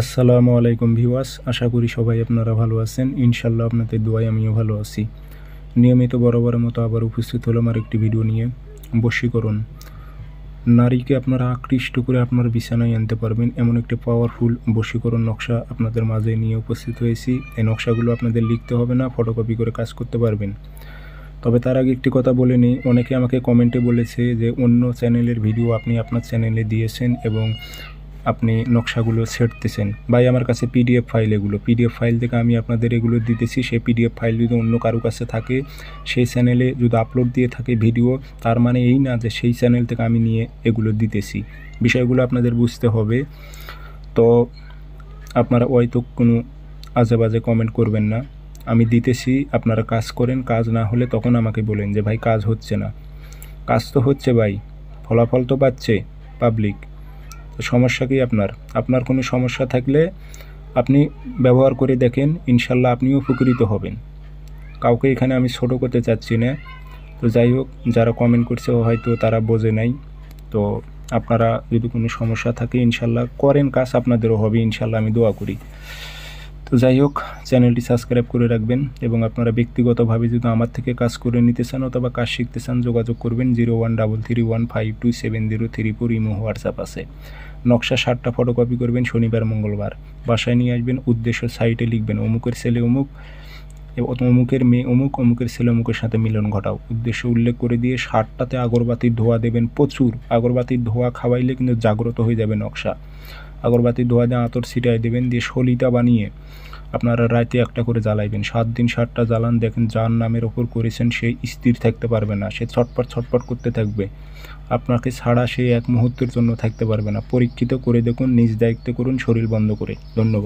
আসসালামু আলাইকুম ভিউয়ার্স, আশা করি সবাই আপনারা ভালো আছেন। ইনশাল্লাহ আপনাদের দোয়ায় আমিও ভালো আছি। নিয়মিত বরাবরের মতো আবার উপস্থিত হলাম আর একটি ভিডিও নিয়ে। বশীকরণ, নারীকে আপনারা আকৃষ্ট করে আপনার বিছানায় আনতে পারবেন এমন একটি পাওয়ারফুল বশীকরণ নকশা আপনাদের মাঝে নিয়ে উপস্থিত হয়েছি। এই নকশাগুলো আপনাদের লিখতে হবে না, ফটোকপি করে কাজ করতে পারবেন। তবে তার আগে একটি কথা বলে নিই, অনেকে আমাকে কমেন্টে বলেছে যে অন্য চ্যানেলের ভিডিও আপনি আপনার চ্যানেলে দিয়েছেন এবং আপনি নকশাগুলো ছেড়তেছেন। ভাই, আমার কাছে পিডিএফ ফাইল, এগুলো পিডিএফ ফাইল থেকে আমি আপনাদের এগুলো দিতেছি। সেই পিডিএফ ফাইল যদি অন্য কারো কাছে থাকে, সেই চ্যানেলে যদি আপলোড দিয়ে থাকে ভিডিও, তার মানে এই না যে সেই চ্যানেল থেকে আমি নিয়ে এগুলো দিতেছি। বিষয়গুলো আপনাদের বুঝতে হবে। তো আপনারা হয়তো কোনো আজে বাজে কমেন্ট করবেন না। আমি দিতেছি, আপনারা কাজ করেন। কাজ না হলে তখন আমাকে বলেন যে ভাই কাজ হচ্ছে না। কাজ তো হচ্ছে ভাই, ফলাফল তো পাচ্ছে পাবলিক। তো সমস্যা কি আপনার কোনো সমস্যা থাকলে আপনি ব্যবহার করে দেখেন, ইনশাল্লাহ আপনিও উপকৃত হবেন। কাউকে এখানে আমি ছোট করতে চাচ্ছি না। তো যাই হোক, যারা কমেন্ট করছে হয়তো তারা বোঝে নাই। তো আপনারা যদি কোনো সমস্যা থাকে ইনশাল্লাহ করেন, কাজ আপনাদেরও হবে ইনশাল্লাহ, আমি দোয়া করি। তো যাই হোক, চ্যানেলটি সাবস্ক্রাইব করে রাখবেন এবং আপনারা ব্যক্তিগতভাবে যদি আমার থেকে কাজ করে নিতে চান অথবা কাজ শিখতে চান যোগাযোগ করবেন 0133152703 ইমো হোয়াটসঅ্যাপ আছে। নকশা 7টা ফটোকপি করবেন, শনিবার মঙ্গলবার বাসায় নিয়ে আসবেন। উদ্দেশ্য সাইটে লিখবেন অমুকের ছেলে অমুক, অমুকের মেয়ে অমুক, অমুকের ছেলে অমুকের সাথে মিলন ঘটাও। উদ্দেশ্য উল্লেখ করে দিয়ে 7টাতে আগরবাতির ধোয়া দেবেন প্রচুর। আগরবাতির ধোয়া খাওয়াইলে কিন্তু জাগ্রত হয়ে যাবে নকশা। আগরবাতির ধোয়া দিয়ে আতর ছিটাই দেবেন, দিয়ে সলিতা বানিয়ে আপনারা রাতে একটা করে জ্বালাইবেন। 7 দিন 7টা জ্বালান, দেখেন যার নামের ওপর করেছেন সে স্থির থাকতে পারবে না, সে ছটপট ছটপট করতে থাকবে। আপনাকে ছাড়া সে এক মুহূর্তের জন্য থাকতে পারবে না। পরীক্ষিত করে দেখুন, নিজ দায়িত্বে করুন, শরীর বন্ধ করে। ধন্যবাদ।